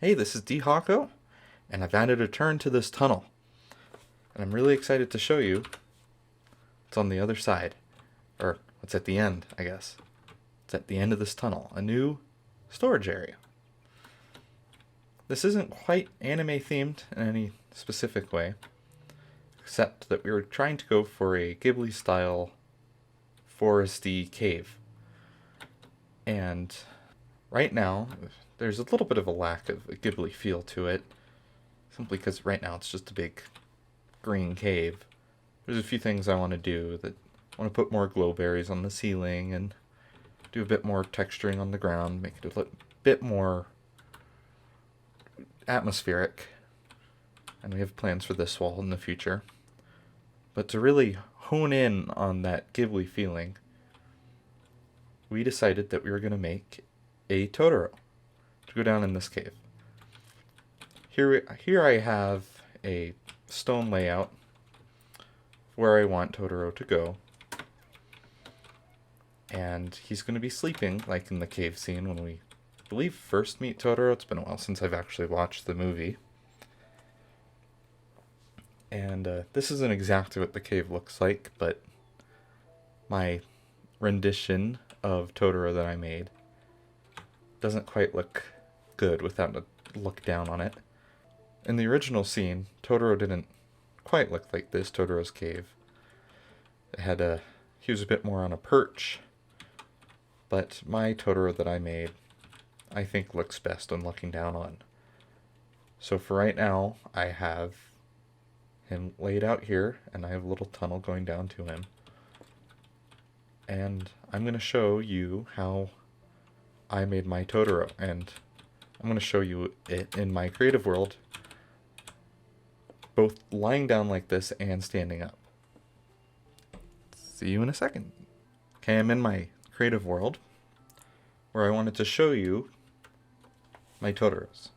Hey, this is D-Hawko, and I've added a turn to this tunnel. And I'm really excited to show you what's on the other side. Or, what's at the end, I guess. It's at the end of this tunnel, a new storage area. This isn't quite anime themed in any specific way, except that we were trying to go for a Ghibli style foresty cave. And right now, there's a little bit of a lack of a Ghibli feel to it, simply because right now it's just a big green cave. There's a few things I want to do. That I want to put more glow berries on the ceiling and do a bit more texturing on the ground, make it a bit more atmospheric. And we have plans for this wall in the future. But to really hone in on that Ghibli feeling, we decided that we were going to make a Totoro to go down in this cave. Here I have a stone layout where I want Totoro to go. And he's going to be sleeping, like in the cave scene when we, I believe, first meet Totoro. It's been a while since I've actually watched the movie. And this isn't exactly what the cave looks like, but my rendition of Totoro that I made doesn't quite look good without a look down on it. In the original scene, Totoro didn't quite look like this, Totoro's cave. It had he was a bit more on a perch, but my Totoro that I made, I think looks best when looking down on. So for right now, I have him laid out here, and I have a little tunnel going down to him. And I'm going to show you how I made my Totoro, and I'm going to show you it in my creative world, both lying down like this and standing up. See you in a second. Okay, I'm in my creative world, where I wanted to show you my Totoros.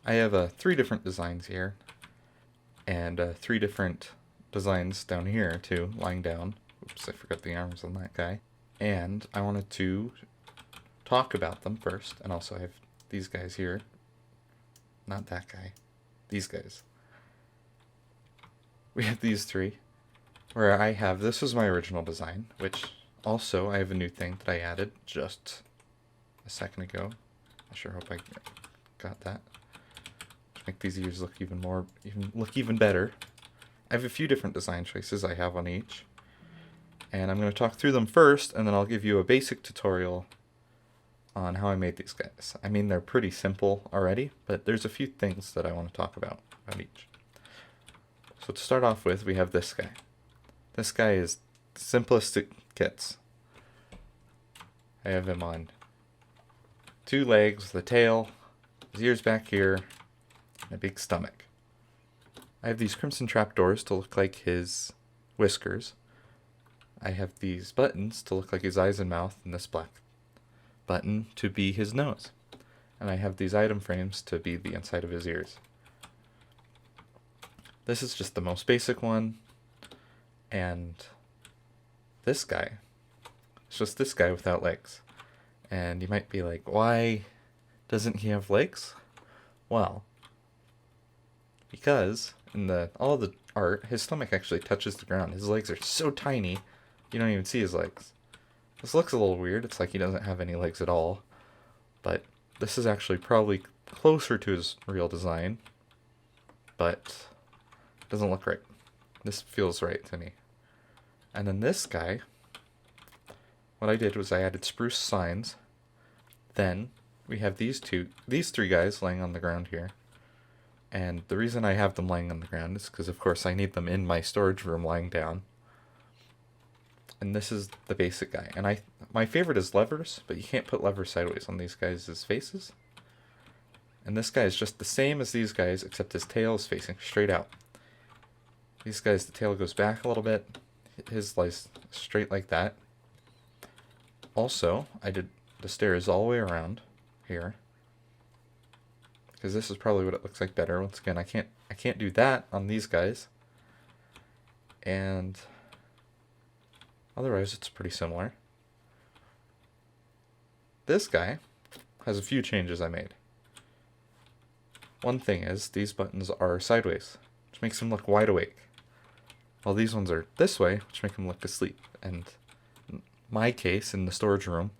I have 3 different designs here, and 3 different designs down here too, lying down. Oops, I forgot the arms on that guy. And I wanted to talk about them first, and also I have these guys here. Not that guy. These guys. We have these 3, where I have, this was my original design, which also I have a new thing that I added just a second ago. I sure hope I got that. Make these ears look even better. I have a few different design choices I have on each, and I'm going to talk through them first, and then I'll give you a basic tutorial on how I made these guys. I mean, they're pretty simple already, but there's a few things that I want to talk about each. So to start off with, we have this guy. This guy is the simplest it gets. I have him on 2 legs, the tail, his ears back here, and a big stomach. I have these crimson trapdoors to look like his whiskers. I have these buttons to look like his eyes and mouth, and this black button to be his nose. And I have these item frames to be the inside of his ears. This is just the most basic one. And this guy, it's just this guy without legs. And you might be like, why doesn't he have legs? Well, because in all the art, his stomach actually touches the ground. His legs are so tiny, you don't even see his legs. This looks a little weird. It's like he doesn't have any legs at all. But this is actually probably closer to his real design. But it doesn't look right. This feels right to me. And then this guy, what I did was I added spruce signs. Then we have these 3 guys laying on the ground here. And the reason I have them lying on the ground is because, of course, I need them in my storage room lying down. And this is the basic guy. And my favorite is levers, but you can't put levers sideways on these guys' faces. And this guy is just the same as these guys, except his tail is facing straight out. These guys, the tail goes back a little bit. His lies straight like that. Also, I did the stairs all the way around here, because this is probably what it looks like better. Once again, I can't do that on these guys. And otherwise, it's pretty similar. This guy, has a few changes I made. One thing is, these buttons are sideways, which makes him look wide awake. While these ones are this way, which make him look asleep. And in my case, in the storage room,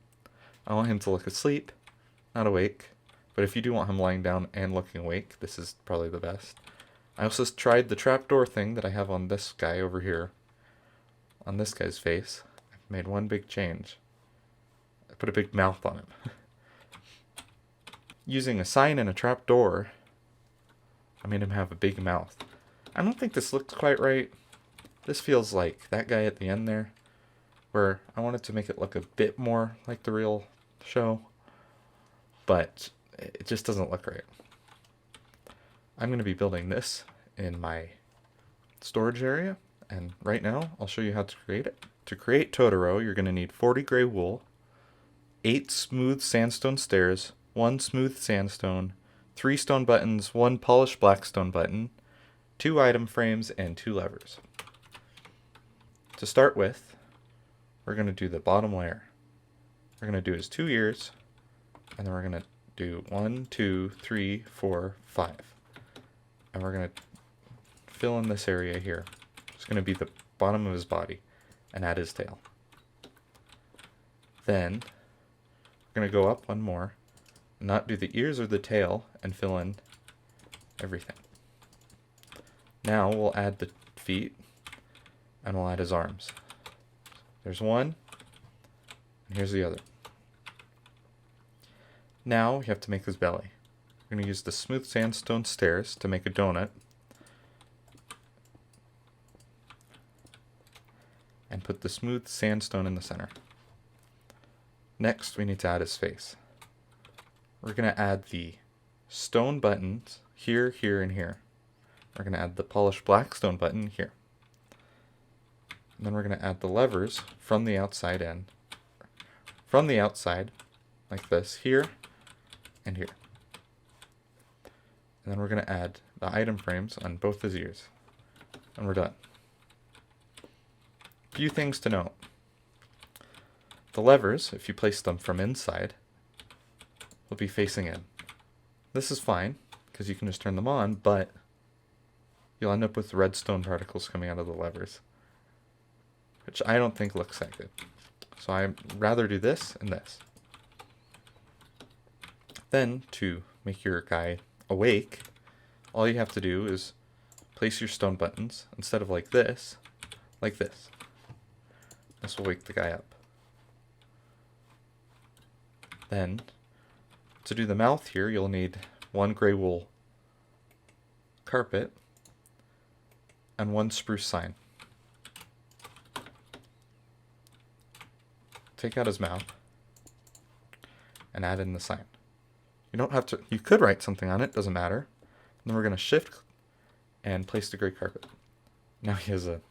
I want him to look asleep, not awake. But if you do want him lying down and looking awake, this is probably the best. I also tried the trapdoor thing that I have on this guy over here, on this guy's face. I've made one big change. I put a big mouth on him. Using a sign and a trapdoor, I made him have a big mouth. I don't think this looks quite right. This feels like that guy at the end there, where I wanted to make it look a bit more like the real show, but it just doesn't look right. I'm going to be building this in my storage area, and right now I'll show you how to create it. To create Totoro, you're going to need 40 gray wool, 8 smooth sandstone stairs, 1 smooth sandstone, 3 stone buttons, 1 polished black stone button, 2 item frames, and 2 levers. To start with, we're going to do the bottom layer. We're going to do his 2 ears, and then we're going to do 1, 2, 3, 4, 5. And we're going to fill in this area here. It's going to be the bottom of his body and add his tail. Then we're going to go up one more, not do the ears or the tail, and fill in everything. Now we'll add the feet, and we'll add his arms. There's one, and here's the other. Now we have to make his belly. We're going to use the smooth sandstone stairs to make a donut. And put the smooth sandstone in the center. Next, we need to add his face. We're going to add the stone buttons here, here, and here. We're going to add the polished black stone button here. And then we're going to add the levers from the outside in. From the outside, like this, here and here. And then we're going to add the item frames on both his ears. And we're done. Few things to note. The levers, if you place them from inside, will be facing in. This is fine, because you can just turn them on, but you'll end up with redstone particles coming out of the levers, which I don't think looks that good. So I'd rather do this and this. Then, to make your guy awake, all you have to do is place your stone buttons, instead of like this, like this. This will wake the guy up. Then, to do the mouth here, you'll need 1 gray wool carpet and 1 spruce sign. Take out his mouth and add in the sign. You don't have to, you could write something on it, doesn't matter. And then we're going to shift and place the gray carpet. Now he has a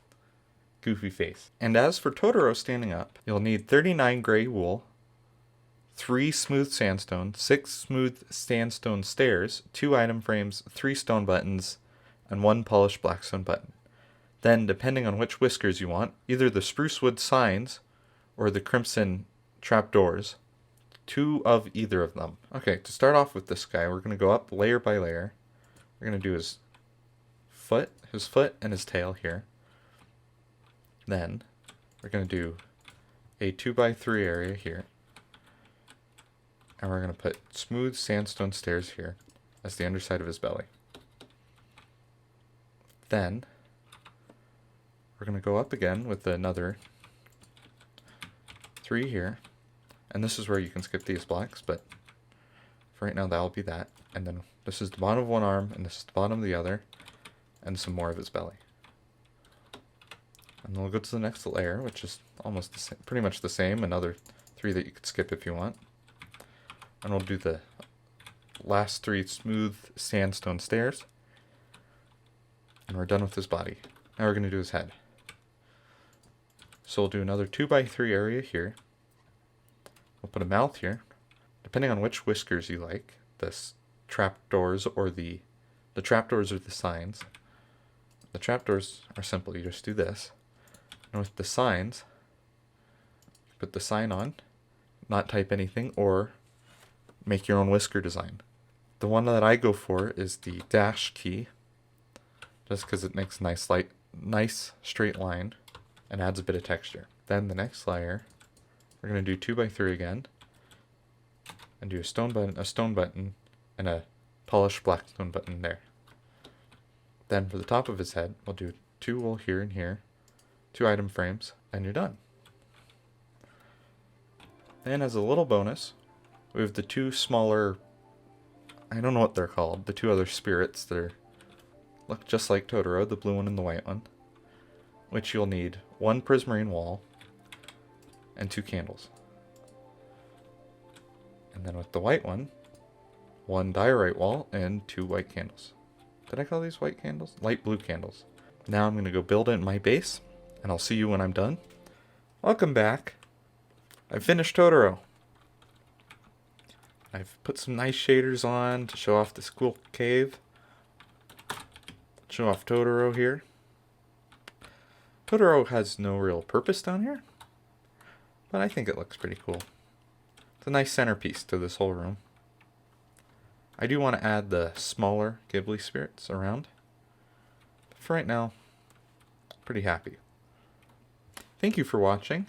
goofy face. And as for Totoro standing up, you'll need 39 gray wool, 3 smooth sandstone, 6 smooth sandstone stairs, 2 item frames, 3 stone buttons, and 1 polished black stone button. Then, depending on which whiskers you want, either the spruce wood signs or the crimson trapdoors, 2 of either of them. Okay, to start off with this guy, we're going to go up layer by layer. We're going to do his foot and his tail here. Then, we're going to do a 2x3 area here. And we're going to put smooth sandstone stairs here as the underside of his belly. Then, we're going to go up again with another 3 here. And this is where you can skip these blocks, but for right now that'll be that. And then this is the bottom of one arm, and this is the bottom of the other, and some more of his belly. And then we'll go to the next layer, which is almost the same, pretty much the same, another 3 that you could skip if you want. And we'll do the last 3 smooth sandstone stairs. And we're done with his body. Now we're going to do his head. So we'll do another 2x3 area here. We'll put a mouth here. Depending on which whiskers you like, the trapdoors or the trapdoors or the signs. The trapdoors are simple. You just do this. And with the signs, put the sign on, not type anything, or make your own whisker design. The one that I go for is the dash key, just because it makes a nice straight line and adds a bit of texture. Then the next layer, we're going to do 2x3 again, and do a stone button, and a polished black stone button there. Then for the top of his head, we'll do 2 wool here and here, 2 item frames, and you're done. And as a little bonus, we have the 2 smaller, I don't know what they're called, the 2 other spirits that look just like Totoro, the blue one and the white one, which you'll need 1 prismarine wall and 2 candles. And then with the white one, 1 diorite wall and 2 white candles. Did I call these white candles? Light blue candles. Now I'm going to go build it in my base, and I'll see you when I'm done. Welcome back. I've finished Totoro. I've put some nice shaders on to show off this cool cave. Show off Totoro here. Totoro has no real purpose down here, but I think it looks pretty cool. It's a nice centerpiece to this whole room. I do want to add the smaller Ghibli spirits around, but for right now, pretty happy. Thank you for watching.